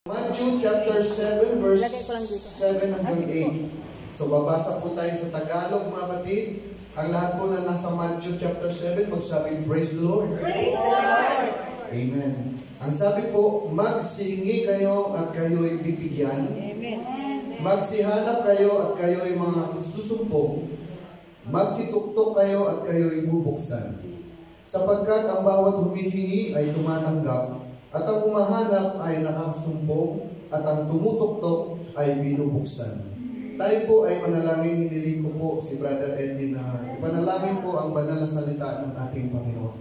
Matthew chapter 7 verse 7 hanggang 8. So babasa po tayo sa Tagalog, mga kapatid. Ang lahat po na nasa Matthew chapter 7, magsabi, praise the Lord. Praise the Lord. Amen. Ang sabi po, magsihingi kayo at kayo'y bibigyan. Amen. Magsihanap kayo at kayo'y mga susumpong. Magsituktok kayo at kayo'y bubuksan. Sapagkat ang bawat humihingi ay tumatanggap, at ang humahanap ay nakasumpong, at ang tumutuktok ay binubuksan. Tayo po ay manalangin, hiniling ko po si Brother Eddie na ipanalangin po ang banal na salita ng ating Panginoon.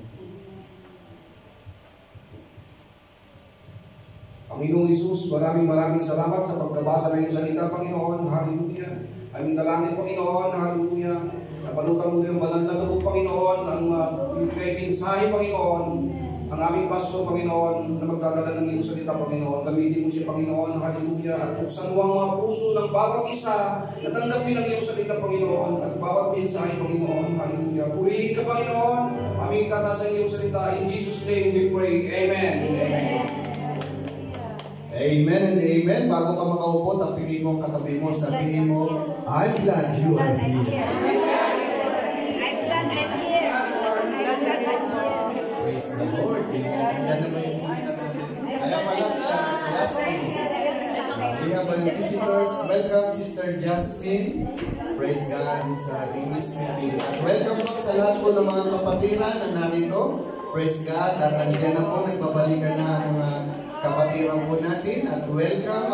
Panginoong Hesus, maraming salamat sa pagkabasa ng iyong salita, Panginoon. Hallelujah. Aming dalangin, Panginoon. Hallelujah. Napalutan mo yung banal na loob, Panginoon, ang mensahe, Panginoon. Ang aming pasto, Panginoon, na magdadala ng iyong salita, Panginoon. Gamitin mo siya, Panginoon. Hallelujah. At buksan mo ang mga puso ng bawat isa na tanggapin ang iyong salita, Panginoon. At bawat mensahe, Purihin Hallelujah. Purihin ka, Panginoon. Aming tataas ang iyong salita. In Jesus' name we pray. Amen. Amen. Amen and amen. Bago ka makaupo, tapingin mo ang katabi mo. Sabihin mo, I'm glad you are here. Praise the Lord. Yan naman yung bisita natin. Kaya pala sila, Jasmine. We have a visitors. Welcome, Sister Jasmine. Praise God sa English speaking. At welcome po sa lahat po ng mga kapatiran na narito. Praise God. At nandiyan na po, nagbabalikan na ang mga kapatiran po natin. At welcome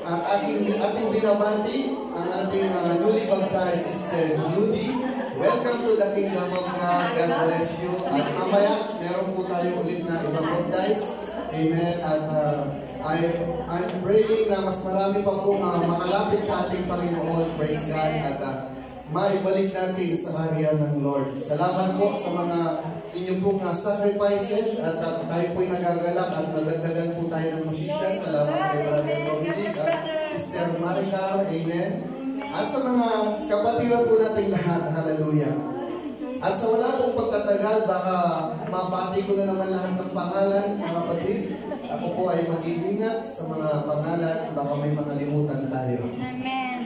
at ating binabati ang ating newly baptized Sister Judy. Welcome to the Kingdom of God. God bless you. At mamaya, meron po tayo ulit na ibang-baptize. Amen. At I'm praying na mas marami pa po makalapit sa ating Panginoon. Praise God. At maibalik natin sa kaharian ng Lord. Salamat po sa mga inyong pong sacrifices. At tayo po'y nagagalak at nadagdagan po tayo ng musician. Salamat kay Brother Dominic at Sister Maricar. Amen. At sa mga kapatiran po natin lahat, hallelujah. At sa wala pong pagtatagal, baka mapati ko na naman lahat ng pangalan, mga kapatid. Ako po ay mag-iingat sa mga pangalan, baka may makalimutan tayo. Amen.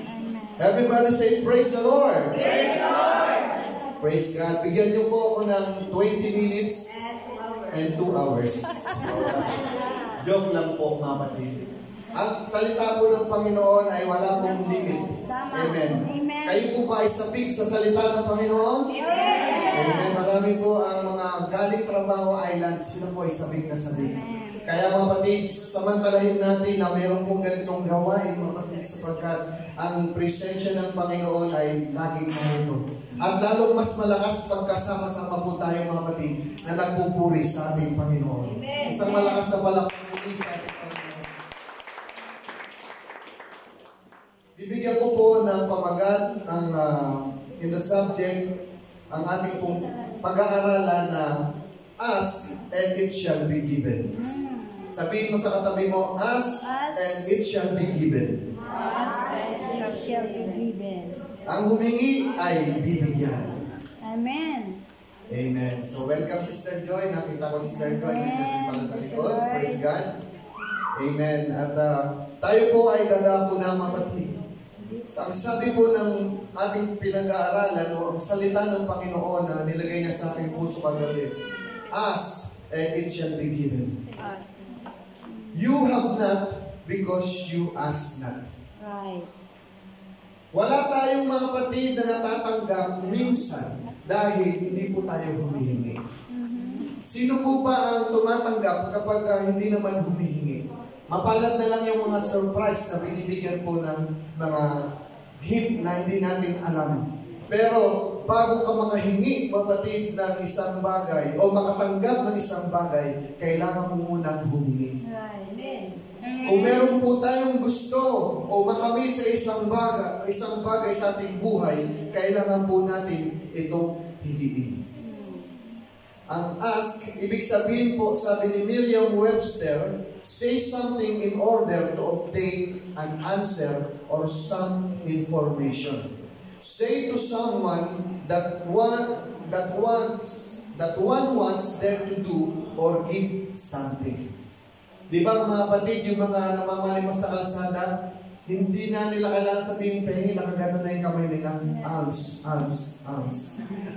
Everybody say, praise the Lord! Praise the Lord! Praise God. Bigyan niyo po ako ng 20 minutes and 2 hours. Joke lang po, mga kapatid. Ang salita po ng Panginoon ay wala pong limit. Amen. Kayo po ba ay sabik sa salita ng Panginoon? Amen. Marami po ang mga galing trabaho island, sila po ay sabik na sabik. Kaya mga kapatid, samantalahin natin na mayroon pong ganitong gawain, mga kapatid, sapagkat ang presensya ng Panginoon ay laging mahito. At lalong mas malakas pagkasama-sama po tayo, mga kapatid, na nagpupuri sa ating Panginoon. Isang malakas na palakpuri sa ating Panginoon. Bibigyan ko po ng pamagat ang in the subject ang ating pong pag-aaralan na ask and it shall be given. Sabihin mo sa katabi mo, ask and it shall be given. Ask and it shall be given. Ang humingi ay bibigyan. Amen. Amen. So welcome Sister Joy. Nakita ko Sister Joy. Nakita pala sa likod. Praise God. Amen. At tayo po ay dadako na mapatid. Ang sabi po ng ating pinag-aaralan o ang salita ng Panginoon na nilagay niya sa aking puso kagabi, ask and it shall be given. You have not because you ask not. Right. Wala tayong mga kapatid na natatanggap minsan dahil hindi po tayo humihingi. Sino po ba ang tumatanggap kapag hindi naman humihingi? Mapalad na lang yung mga surprise na binibigyan po ng mga hint na hindi natin alam. Pero bago ka makahingi, kapatid, ng isang bagay o makatanggap ng isang bagay, kailangan mo munang humingi. Right. Kung meron po tayong gusto o makamit sa isang bagay sa ating buhay, kailangan po natin itong higiin. Ang ask, ibig sabihin po, sabi ni Merriam-Webster, say something in order to obtain an answer or some information. Say to someone that one wants them to do or give something. Di ba mga kapatid, yung mga namamalimos sa kalsada, hindi na nila kailangan sabihin, pahingi, nakagano na yung kamay nila. Alms, alms, alms.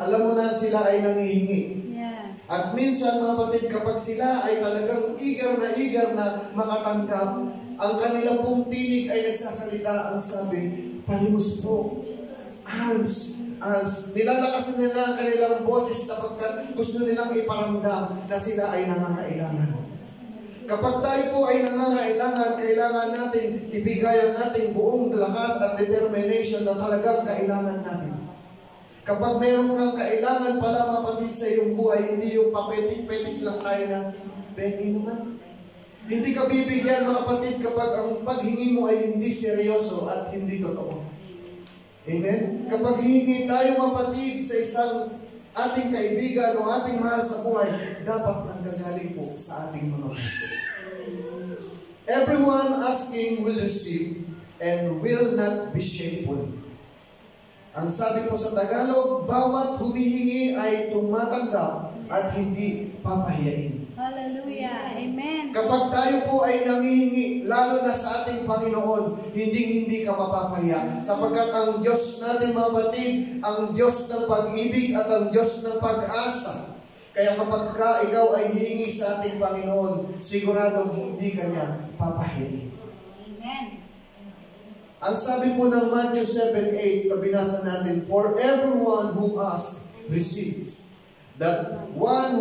Alam mo na sila ay nangihingi. Yeah. At minsan mga kapatid, kapag sila ay talagang eager na makatanggap, ang kanilang pong tinig ay nagsasalita, ang sabi, palimos po, alms, alms. Nilalakasan nila ang kanilang boses kapag gusto nilang iparamdam na sila ay nangangailangan. Kapag tayo po ay nangangailangan, kailangan natin ibigay ang ating buong lakas at determination na talagang kailangan natin. Kapag mayroon kang kailangan pala kapatid sa iyong buhay, hindi yung papetik-petik lang tayo na, Benny naman. Hindi ka bibigyan mga kapatid kapag ang paghingi mo ay hindi seryoso at hindi totoo. Amen? Kapag hihingi tayo kapatid sa isang ating kaibigan o ating mahal sa buhay, dapat nanggagaling po sa ating mga puso. Everyone asking will receive and will not be shameful. Ang sabi po sa Tagalog, bawat humihingi ay tumatanggap at hindi papahiyain. Hallelujah. Amen. Kapag tayo po ay nangihingi, lalo na sa ating Panginoon, hindi ka mapapahiya. Sapagkat ang Diyos natin mga kapatid, ang Diyos ng pag-ibig at ang Diyos ng pag-asa. Kaya kapag ikaw ay hihingi sa ating Panginoon, siguradong hindi ka niya papahiyain. Amen. Ang sabi po ng Matthew 7:8, kabinasa natin, for everyone who asks, receives. That one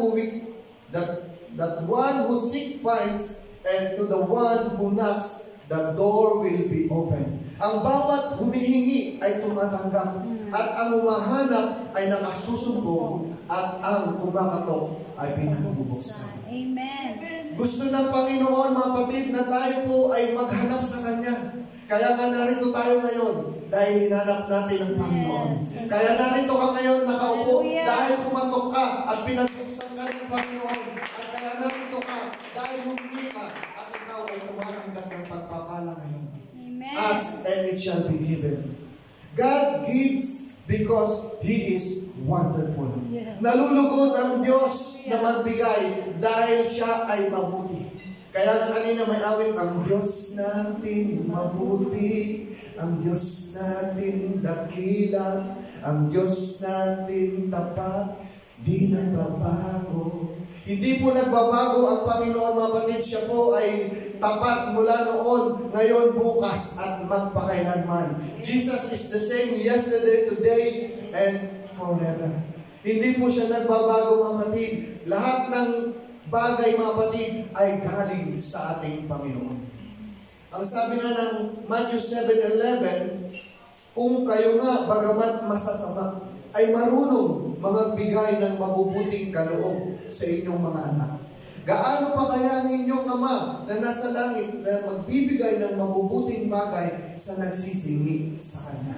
who seeks finds, and to the one who knocks, the door will be open. Ang bawat humihingi ay tumatanggap, at ang humahanap ay nakasusumbong, at ang kumakatok ay pinagubuksan. Amen. Gusto ng Panginoon, mga kapatid, na tayo po ay maghanap sa Kanya. Kaya nga narito tayo ngayon dahil hinanap natin ang Panginoon. Kaya narito ka ngayon nakaupo dahil kumatok ka at pinagbuksan ka ng Panginoon. At kaya narito ka dahil humingi ka at ikaw ay tumatanggap ng pagpapala ngayon. Amen. Ask and it shall be given. God gives because He is wonderful. Yeah. Nalulugod ang Diyos na magbigay dahil Siya ay mabuti. Kaya nga kanina may awit, ang Diyos natin mabuti, ang Diyos natin dakila, ang Diyos natin tapat, di nagbabago. Hindi po nagbabago ang Panginoon mga kapatid. Siya po ay tapat mula noon, ngayon, bukas, at magpakailanman. Jesus is the same yesterday, today, and forever. Hindi po siya nagbabago mga kapatid. Lahat ng bagay mga kapatid ay galing sa ating Panginoon. Ang sabi nga ng Matthew 7:11, kung kayo nga bagamat masasama, ay marunong magbigay ng mabubuting kaloob sa inyong mga anak. Gaano pa kaya ang inyong Ama na nasa langit na magbibigay ng mabubuting bagay sa nagsisingi sa Kanya?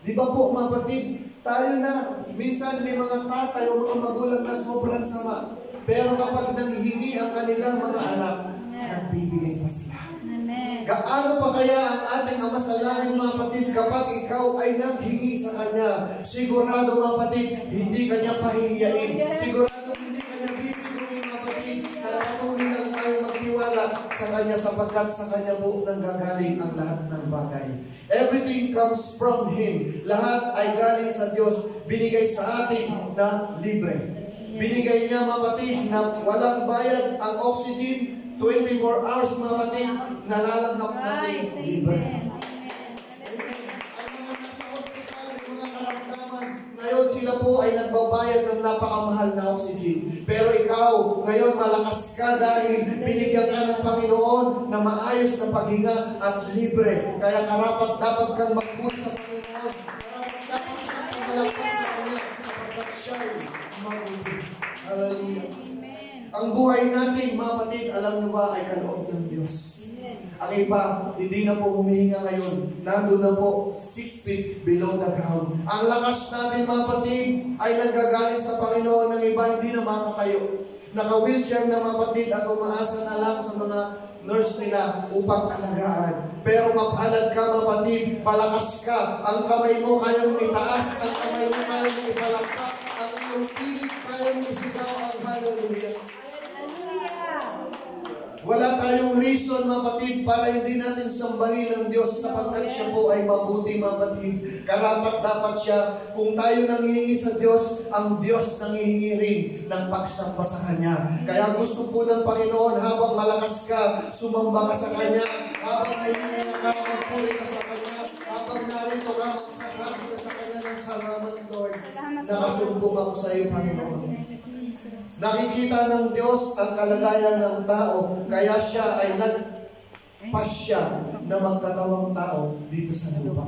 Di ba po mga kapatid, tayo na, minsan may mga tatay o mga magulang na sobrang sama. Pero kapag nanghihingi ang kanilang mga anak, nagbibigay pa sila. Amen. Gaano pa kaya ang ating Ama sa langit mga kapatid kapag ikaw ay naghingi sa Kanya? Sigurado mga kapatid, hindi Kanya pahihiyain. Sigurado hindi Kanya bibiguin mga kapatid na patuloy lang tayo magtiwala sa Kanya sapagkat sa Kanya po nanggagaling ang lahat ng bagay. Everything comes from Him. Lahat ay galing sa Diyos. Binigay sa atin na libre. Binigay niya mga kapatid na walang bayad ang oxygen, 24 hours mga kapatid, nalalanghap natin libre. Ang mga nasa hospital, mga karamdaman, ngayon sila po ay nagbabayad ng napakamahal na oxygen. Pero ikaw, ngayon malakas ka dahil binigyan ka ng Panginoon na maayos na paghinga at libre. Kaya karapat dapat kang magpuri sa Panginoon. Karapat dapat kang malagpas sa Kanya sapagkat siya ay mabuti. Hallelujah. Ang buhay natin, mga kapatid, alam nyo ba, ay kaloob ng Diyos. Ang iba, hindi na po humihinga ngayon. Nandun na po, 6 feet below the ground. Ang lakas natin, mga kapatid, ay nanggagaling sa Panginoon. Ng iba, hindi na makakayo. Naka-wheelchair na mga kapatid at umaasa na lang sa mga nurse nila upang alagaan. Pero mapalad ka, mga kapatid, palakas ka. Ang kamay mo kaya mong itaas, ang kamay mo kaya mong ipalakpak, ang iyong pilit kaya mong isigaw ang hallelujah. Wala tayong reason, mga kapatid, para hindi natin sambahin ang Diyos sapagkat siya po ay mabuti, mga kapatid. Karapat dapat siya. Kung tayo nanghihingi sa Diyos, ang Diyos nanghihingi rin ng pagsamba sa Kanya. Kaya gusto po ng Panginoon, habang malakas ka, sumamba ka sa Kanya. Habang nahihingi ka, magpuri ka sa Kanya. Habang narito ka, magsasabi ka sa Kanya ng salamat, Lord. Nakasumbong ako sa iyo, Panginoon. Nakikita ng Diyos ang kalagayan ng tao, kaya siya ay nagpasya na magkatawang tao dito sa lupa.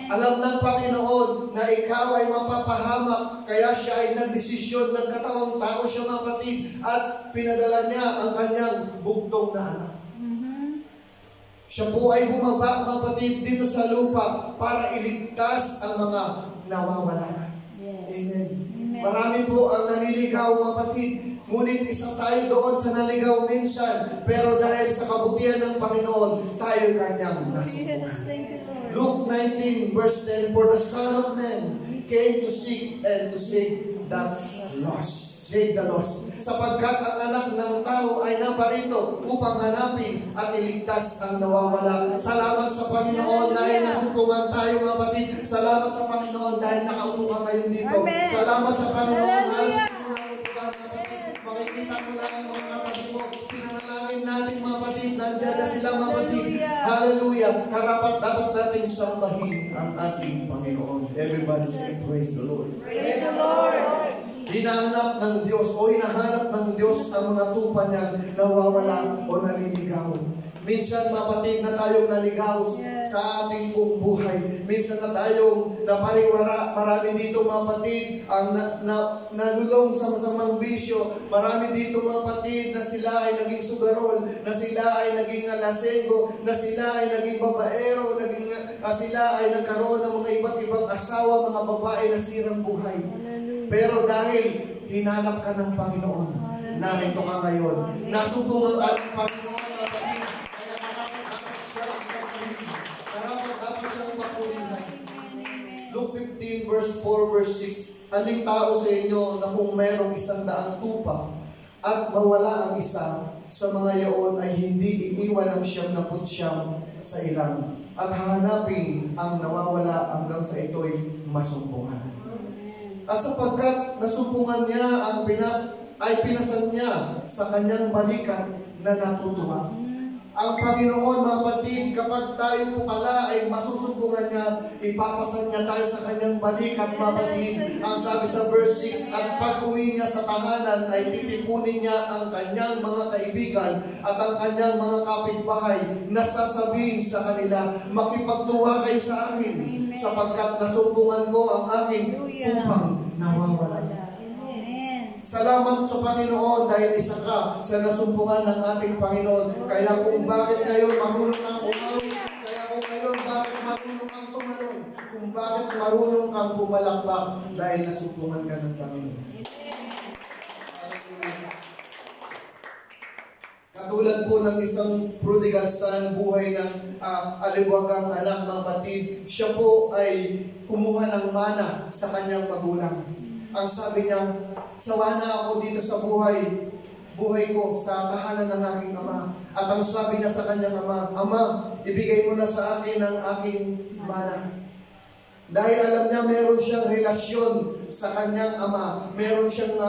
Alam ng Panginoon na ikaw ay mapapahamak, kaya siya ay nagdesisyon, nagkatawang tao siya, mga kapatid, at pinadala niya ang kanyang bugtong na anak. Siya po ay bumaba, mga kapatid, dito sa lupa para iligtas ang mga nawawala. Amen. Marami po ang naliligaw, mga kapatid. Ngunit isa tayo doon sa naligaw minsan. Pero dahil sa kabutihan ng Panginoon, tayo kanyang nasubukan. Luke 19 verse 10, For the Son of Man came to seek and to save the lost. Save the lost. Sapagkat ang anak ng tao ay naparito upang hanapin at iligtas ang nawawala. Salamat sa Panginoon dahil nasupungan tayo, mga kapatid. Salamat sa Panginoon dahil nakaupo ka ngayon dito. Amen. Salamat sa Panginoon. Halos makikita mo lang ang mga kapatid mo. Pinanalangin natin, mga kapatid. Nandiyan na sila, mga kapatid. Hallelujah. Karapat dapat natin sambahin ang ating Panginoon. Everybody say, praise the Lord. Praise the Lord. Hinahanap ng Diyos o hinahanap ng Diyos ang mga tupa niyang nawawala o naliligaw. Minsan, mapatid na tayong naligaw sa ating buong buhay. Minsan na tayong napariwara. Marami dito, mapatid, ang nalulong sa masamang bisyo. Marami dito, mapatid, na sila ay naging sugarol, na sila ay naging lasenggo, na sila ay naging babaero, sila ay nagkaroon ng mga iba't ibang asawa, mga babae na sirang buhay. Pero dahil hinanap ka ng Panginoon, narito ka ngayon. Nasutungan ka ng Panginoon, kapatid. Kaya karapat siyang mapulihan. Luke 15 verse 4 verse 6, Aling tao sa inyo na kung mayroong 100 tupa at mawala ang isa, sa mga yaon ay hindi iiwan ang 99 sa ilang at hahanapin ang nawawala hanggang sa ito'y masumpungan. At sapagkat nasumpungan niya ang pinasan niya sa kanyang balikat na natutuwa. Ang Panginoon, mga kapatid, kapag tayo po pala ay masusumpungan niya, ipapasan niya tayo sa kanyang balikat, mga kapatid. Ang sabi sa verse 6, at pag-uwi niya sa tahanan ay titipunin niya ang kanyang mga kaibigan at ang kanyang mga kapitbahay na sasabihin sa kanila, makipagtuwa kayo sa akin, sapagkat nasumpungan ko ang aking upang nawawala. Salamat sa Panginoon dahil isa ka sa nasumpungan ng ating Panginoon. Kaya kung bakit ngayon marunong kang umawit, kaya kung ngayon bakit marunong kang tumalon, kung bakit marunong kang pumalakpak dahil nasumpungan ka ng Panginoon. Katulad po ng isang prodigal son, buhay ng aliwagang anak, mga kapatid, siya po ay kumuha ng mana sa kanyang magulang. Ang sabi niya, sawa na ako dito sa buhay ko sa tahanan ng aking ama. At ang sabi niya sa kanyang ama, Ama, ibigay mo na sa akin ang aking mana. Dahil alam niya meron siyang relasyon sa kanyang ama, meron siyang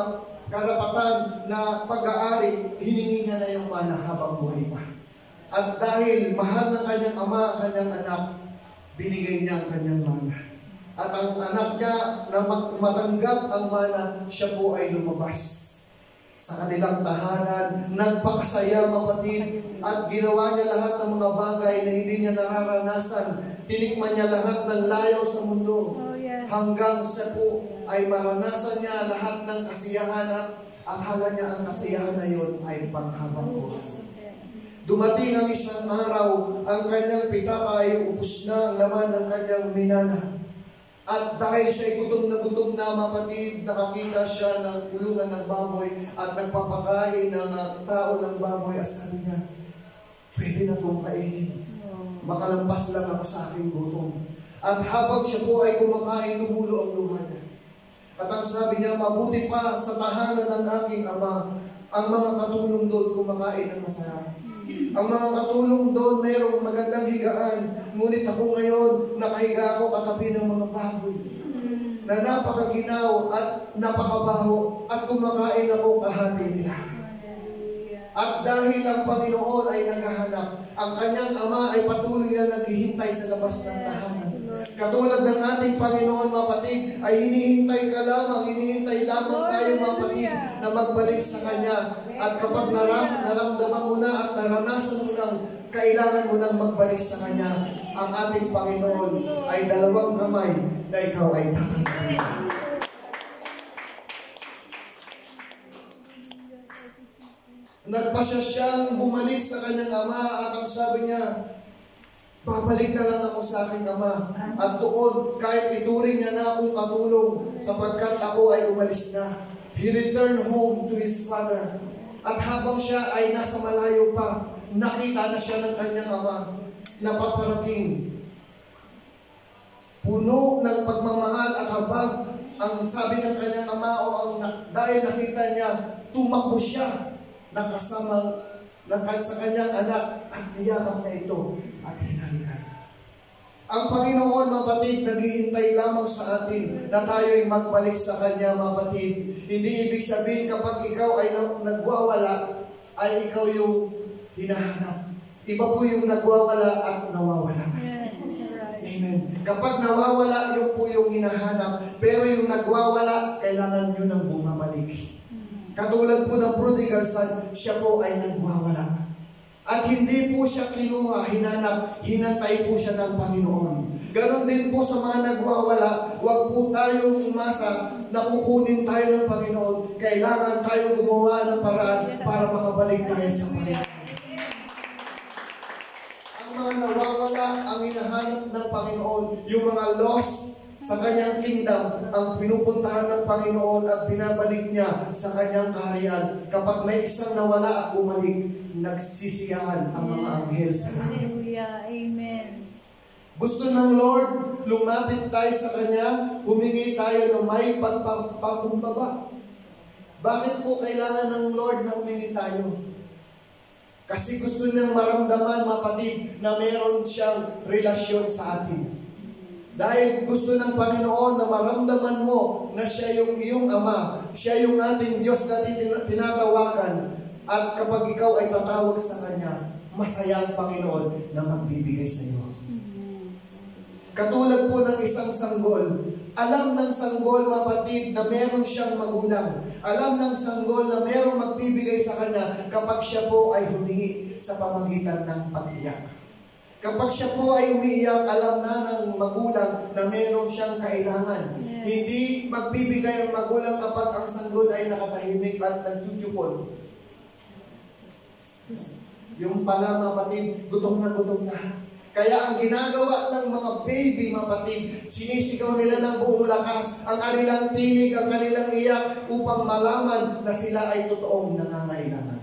karapatan na pag-aari, hiningi niya na yung mana habang buhay pa. At dahil mahal ng kanyang ama, kanyang anak, binigay niya ang kanyang mana. At ang anak niya na matanggap ang mana, siya po ay lumabas sa kanilang tahanan, nagpakasaya, kapatid, at ginawa niya lahat ng mga bagay na hindi niya nararanasan. Tinikman niya lahat ng layaw sa mundo, hanggang sa po ay maranasan niya lahat ng kasiyahan at akala niya ang kasiyahan na yun ay panghabang buhay. Dumating ang isang araw, ang kanyang pitaka ay ubos na ang laman ng kanyang minana. At dahil siya'y gutom na, kapatid, nakakita siya ng kulungan ng baboy at nagpapakain ng tao ng baboy. At sabi niya, pwede na kong kainin. Makalampas lang ako sa aking gutom. At habang siya po ay kumakain, lumulo ang luha niya. At ang sabi niya, mabuti pa sa tahanan ng aking ama, ang mga katulong doon kumakain ng masarap. Ang mga katulong doon, mayroong magandang higaan. Ngunit ako ngayon, nakahiga ako katabi ng mga baboy na napakaginaw at napakabaho at kumakain ako kahati nila. At dahil ang Panginoon ay naghahanap, ang kanyang ama ay patuloy na naghihintay sa labas ng tahanan. Katulad ng ating Panginoon, mapatid, ay hinihintay lamang tayo, mapatid, na magbalik sa Kanya. At kapag naramdaman mo na at naranasan mo nang kailangan mo nang magbalik sa Kanya, ang ating Panginoon ay dalawang kamay na ikaw ay tatanggapin. Nagpasya siyang bumalik sa kanyang ama at ang sabi niya, babalik na lang ako sa aking ama. At doon, kahit ituring niya na akong katulong sapagkat ako ay umalis na. He returned home to his father. At habang siya ay nasa malayo pa, nakita na siya ng kanyang ama na paparating. Puno ng pagmamahal at habag ang sabi ng kanyang ama dahil nakita niya, tumakbo siya nakasama sa kanyang anak at niyakap na ito at hinalikan. Ang Panginoon, mapatid, naghihintay lamang sa atin na tayo'y magbalik sa Kanya, mapatid. Hindi ibig sabihin kapag ikaw ay nagwawala, ay ikaw yung hinahanap. Iba po yung nagwawala at nawawala. Amen. Kapag nawawala, yun po yung hinahanap. Pero yung nagwawala, kailangan nyo nang bumabalik. Katulad po ng prodigal son, siya po ay nagwawala. At hindi po siya kinuha, hinanap, hinantay po siya ng Panginoon. Ganon din po sa mga nagwawala, huwag po tayong umasa na kukunin tayo ng Panginoon. Kailangan tayo gumawa ng paraan para makabalik tayo sa Panginoon. Ang mga nawawala, ang hinahanap ng Panginoon, yung mga lost sa kanyang kingdom, ang pinupuntahan ng Panginoon at binabalik niya sa kanyang kaharian. Kapag may isang nawala at bumalik, nagsisiyahan ang mga anghel sa langit. Hallelujah. Amen. Gusto ng Lord, lumapit tayo sa Kanya, humingi tayo ng may pagpapakumbaba. Bakit po kailangan ng Lord na humingi tayo? Kasi gusto niyang maramdaman, mapatid, na meron siyang relasyon sa atin. Dahil gusto ng Panginoon na maramdaman mo na siya yung iyong Ama, siya yung ating Diyos na tinatawagan. At kapag ikaw ay tatawag sa Kanya, masaya ang Panginoon na magbibigay sa iyo. Katulad po ng isang sanggol. Alam ng sanggol, mapatid, na meron siyang magulang. Alam ng sanggol na meron magbibigay sa kanya kapag siya po ay humingi sa pamagitan ng pag-iyak. Kapag siya po ay umiiyak, alam na ng magulang na meron siyang kailangan. Yeah. Hindi magbibigay ang magulang kapag ang sanggol ay nakatahimik at nagtutupon. Yung pala, mapatid, gutom na gutom na. Kaya ang ginagawa ng mga baby, mapatid, sinisigaw nila ng buong lakas ang kanilang tinig, ang kanilang iyak upang malaman na sila ay totoong nangangailangan.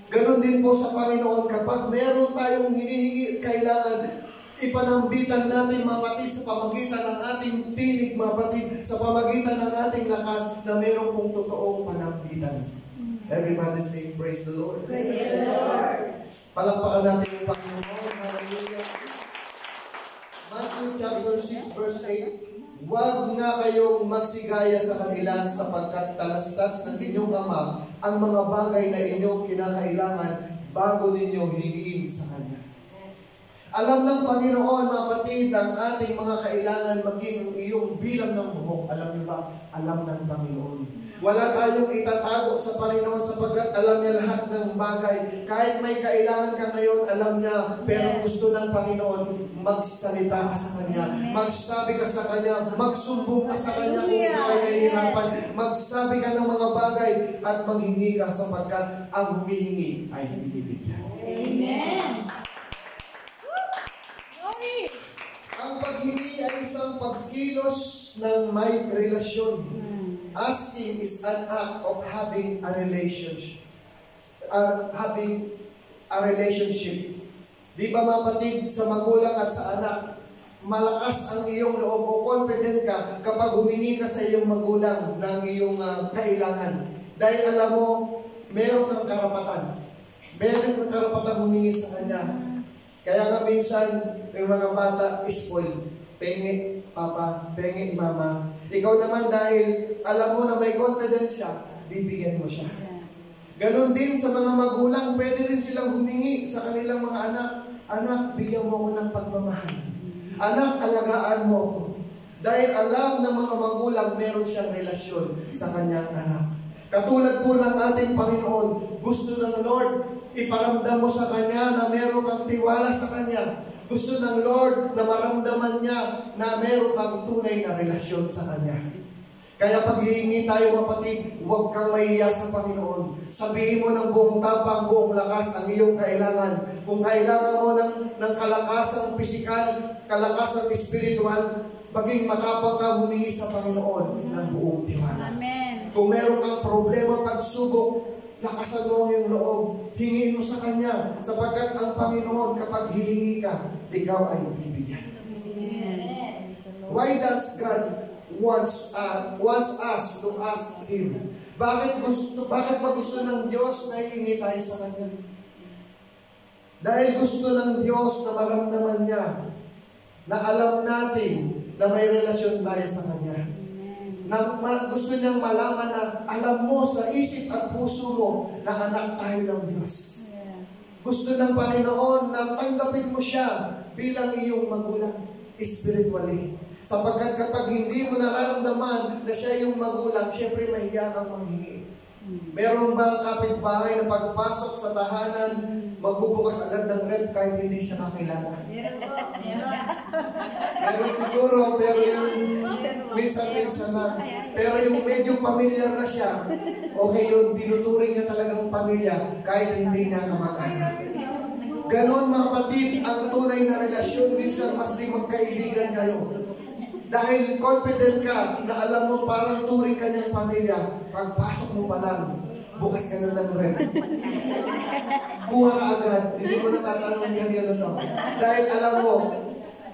Ganon din po sa Panginoon, kapag meron tayong hinihingi kailangan, ipanambitan natin, mapatid, sa pamagitan ng ating tinig, mapatid, sa pamagitan ng ating lakas na meron pong totoong panambitan. Everybody say, praise the Lord. Praise the Lord. Palakpakan natin yung Panginoon. Hallelujah. Matthew chapter 6 verse 8. Huwag nga kayong magsigaya sa kanila sapagkat talastas ng inyong Ama ang mga bagay na inyong kinakailangan bago ninyo hinihiin sa Kanya. Alam ng Panginoon, mapatid, ang ating mga kailangan maging ang iyong bilang ng buhok. Alam niyo ba? Alam ng Panginoon. Wala tayong itatago sa Panginoon sapagkat alam niya lahat ng bagay. Kahit may kailangan ka ngayon, alam niya. Pero gusto ng Panginoon, magsalita ka sa Kanya. Magsabi ka sa Kanya. Magsumbong ka sa Kanya kung ikaw ay nahihirapan. Magsabi ka ng mga bagay at manghingi ka sapagkat ang humihingi ay binibigyan. Amen. Ang paghingi ay isang pagkilos ng may relasyon. Asking is an act of having a relationship. Di ba mapatid, sa magulang at sa anak, malakas ang iyong loob o confident ka kapag humingi ka sa iyong magulang ng iyong kailangan. Dahil alam mo, meron kang karapatan. Meron kang karapatang humingi sa Kanya. Kaya nga minsan, yung mga bata, spoil. Pengi, papa, pengi, mama. Ikaw naman dahil alam mo na may confidence siya, bibigyan mo siya. Ganon din sa mga magulang, pwede din silang humingi sa kanilang mga anak. Anak, bigyan mo ko ng pagmamahal. Anak, alagaan mo ko. Dahil alam ng mga magulang, meron siyang relasyon sa kanyang anak. Katulad po ng ating Panginoon, gusto ng Lord, iparamdam mo sa Kanya na meron kang tiwala sa Kanya. Gusto ng Lord na maramdaman niya na meron kang tunay na relasyon sa Kanya. Kaya pag hihingi tayo kapatid, huwag kang mahiya sa Panginoon. Sabihin mo ng buong tapang, buong lakas ang iyong kailangan. Kung kailangan mo ng kalakasang pisikal, kalakasang espiritual, maging matapang ka humingi sa Panginoon ng buong tiwala. Amen. Kung meron kang problema, pagsubok, lakasan mo yung loob, hingin mo sa Kanya, sapagkat ang Panginoon, kapag hihingi ka, ikaw ay bibigyan. Why does God wants us to ask Him? Bakit ba gusto ng Diyos na hihingi tayo sa Kanya? Dahil gusto ng Diyos na maramdaman niya, na alam natin na may relasyon tayo sa Kanya. Na gusto niyang malaman na alam mo sa isip at puso mo na anak tayo ng Diyos. Gusto ng Panginoon na tanggapin mo siya bilang iyong magulang, spiritually. Sapagkat kapag hindi mo nararamdaman na siya yung magulang, siyempre mahiya kang manghingi. Meron bang kapitbahay na pagpasok sa tahanan, magbubukas agad ng rep kahit hindi siya kakilala? Meron siguro, pero yung minsan-minsan lang. Pero yung medyo familiar na siya, okay yun, tinuturing niya talagang pamilya kahit hindi niya kamag-anak. Ganon mga kapatid, ang tunay na relasyon, minsan mas di magkaibigan kayo. Dahil confident ka na alam mo parang turing ka niyang pamilya, pagpasok mo pa lang, bukas ka na ng rep. Kuha ka agad, hindi mo natatanong yan gano'n to. Dahil alam mo,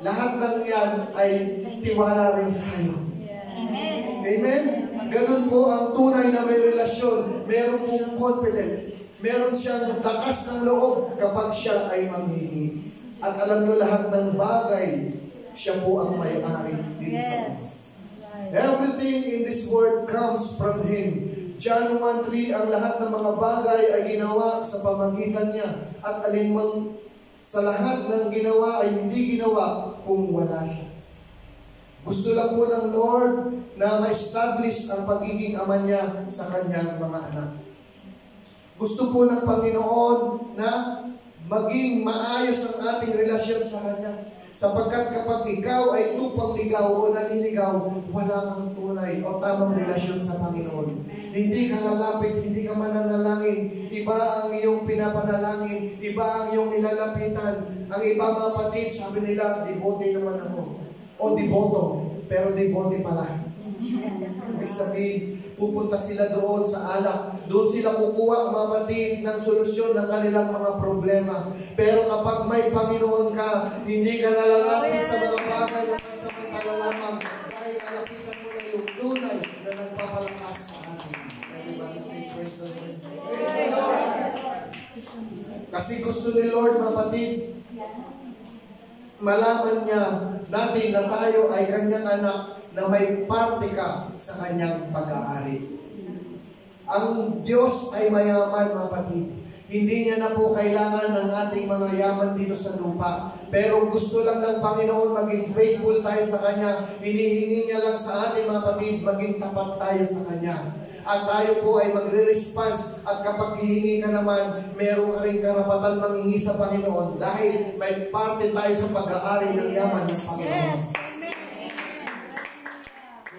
lahat ng yan ay tiwala rin siya sa iyo. Amen? Ganun po ang tunay na may relasyon. Meron pong confident. Meron siyang lakas ng loob kapag siya ay manghihingi. At alam nyo lahat ng bagay, siya po ang may-ari din sa mundo. Everything in this world comes from Him. John 1:3, ang lahat ng mga bagay ay ginawa sa pamagitan niya. At alinman sa lahat ng ginawa ay hindi ginawa kung wala siya. Gusto lang po ng Lord na ma-establish ang pagiging ama niya sa kanyang mga anak. Gusto po ng Panginoon na maging maayos ang ating relasyon sa Kanya. Sapagkat kapag ikaw ay tupang ligaw o naliligaw, wala kang tunay o tamang relasyon sa Panginoon. Hindi ka lalapit, hindi ka mananalangin. Iba ang iyong pinapanalangin, iba ang iyong nilalapitan. Ang iba mga kapatid, sabi nila, devote naman ako. O devoto, pero devote pala. Ibig sabihin, pupunta sila doon sa alak. Doon sila kukuha, mga kapatid, ng solusyon ng kanilang mga problema. Pero kapag may Panginoon ka, hindi ka nalalapit sa mga bagay na pansamantala lamang dahil nalapitan mo na yung tunay na nagpapalakas sa atin. Everybody say praise the Lord. Kasi gusto ni Lord, mga kapatid, malaman niya natin na tayo ay kanyang anak na may parte ka sa kanyang pag-aari. Ang Diyos ay mayaman, mga kapatid. Hindi niya na po kailangan ng ating mga yaman dito sa lupa. Pero gusto lang ng Panginoon maging faithful tayo sa Kanya. Hinihingi niya lang sa ating mga kapatid, maging tapat tayo sa Kanya. At tayo po ay magre-response. At kapag hihingi ka naman, meron ka rin karapatan manghingi sa Panginoon dahil may parte tayo sa pag-aari ng yaman ng Panginoon.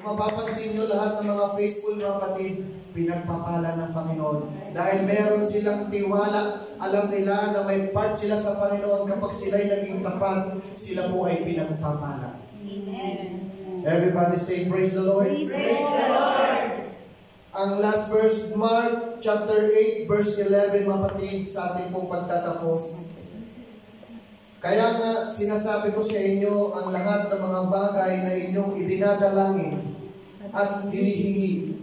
Mapapansin nyo lahat ng mga faithful mga kapatid, pinagpapala ng Panginoon. Dahil meron silang tiwala, alam nila na may part sila sa Panginoon kapag sila'y naging tapat, sila po ay pinagpapala. Amen. Everybody say, praise the Lord. Praise the Lord. Ang last verse, Mark chapter 8, verse 11, mga kapatid, sa ating pong pagtatapos. Kaya nga, sinasabi ko sa inyo ang lahat ng mga bagay na inyong idinadalangin at hinihingi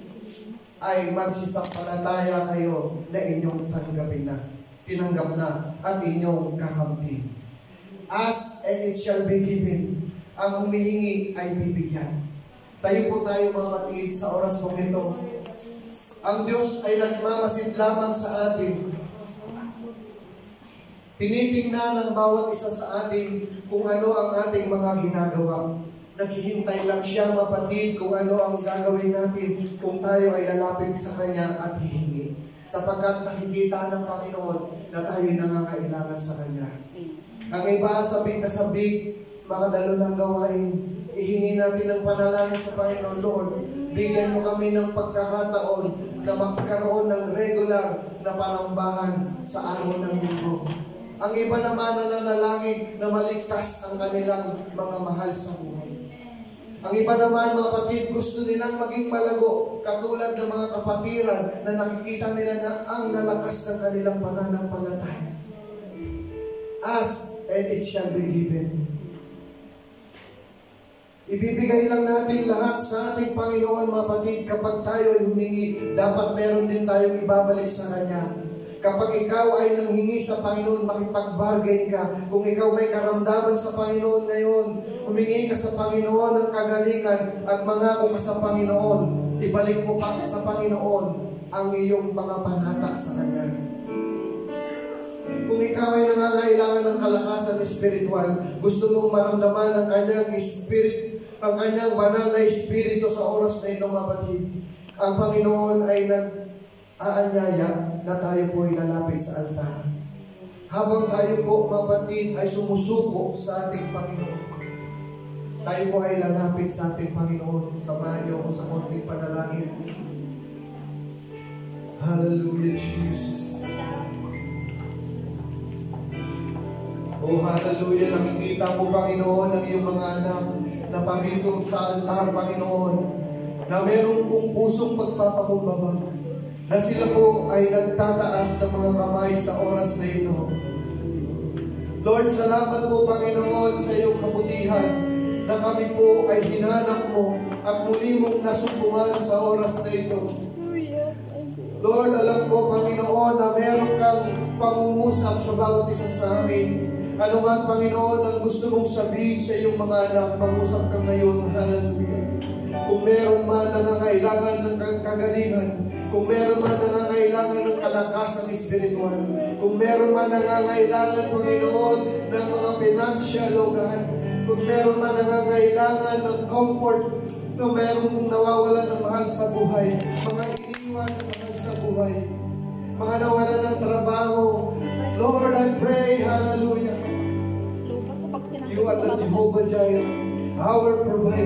ay magsisampalataya kayo na inyong tanggapin na. tinanggap na at inyong kakampi. Ask and it shall be given. Ang humihingi ay bibigyan. Tayo po tayo mga kapatid sa oras pong ito. Ang Diyos ay nagmamasid lamang sa atin. Tinitingnan ng bawat isa sa atin kung ano ang ating mga ginagawa. Naghihintay lang siya, mapatid, kung ano ang gagawin natin kung tayo ay lalapit sa Kanya at hihingi. Sapagkat nakikita ng Panginoon na tayo nangangailangan sa Kanya. Ang iba sabik na sabik, mga dalo ng gawain, ihingi natin ng panalangin sa Panginoon. Lord, bigyan mo kami ng pagkakataon na magkaroon ng regular na panambahan sa araw ng linggo. Ang iba naman na nanalangin na maligtas ang kanilang mga mahal sa buhay. Ang iba naman, mga kapatid, gusto nilang maging malago, katulad ng mga kapatiran na nakikita nila na ang nalakas ng kanilang pananampalataya. Ask and it shall be given. Ibibigay lang natin lahat sa ating Panginoon, mga kapatid. Kapag tayo ay humingi, dapat meron din tayong ibabalik sa Kanya. Kapag ikaw ay nanghingi sa Panginoon, makipag-bargain ka. Kung ikaw may karamdaman sa Panginoon ngayon, humingi ka sa Panginoon ng kagalingan at mangako ka sa Panginoon, ibalik mo pa sa Panginoon ang iyong mga panhatak sa Kanya. Kung ikaw ay nangangailangan ng kalakasan espiritual, gusto mong maramdaman ang Kanyang Spirit, ang Kanyang banal na Espiritu sa oras na ito, mga kapatid, ang Panginoon ay aanyaya na tayo po ay lalapit sa altar. Habang tayo po, mga kapatid, ay sumusuko sa ating Panginoon, tayo po ay lalapit sa ating Panginoon. Samahan niyo ako sa konting panalangin. Hallelujah, Jesus. Oh, hallelujah. Nakikita po, Panginoon, ang iyong mga anak na pamito sa altar, Panginoon, na meron pong pusong pagpapakumbaba, na sila po ay nagtataas ng mga kamay sa oras na ito. Lord, salamat po, Panginoon, sa iyong kabutihan na kami po ay hinanap mo at muli mong nasumbungan sa oras na ito. Lord, alam ko, Panginoon, na meron kang pangungusap sa bawat isa sa amin. Ano nga, Panginoon, ang gusto mong sabihin sa iyong mga anak, pangusap ka ngayon. Hallelujah. Kung meron man nangangailangan ng kagalingan, kung meron man nangangailangan ng kalakasan espiritual, kung meron man nangangailangan, Panginoon, ng mga financial, O God, kung meron man nangangailangan ng comfort, kung meron mong nawawala ng mahal sa buhay, mga iniwan ng mahal sa buhay, mga nawala ng trabaho, Lord, I pray, hallelujah, you are the Jehovah Jireh, our provider.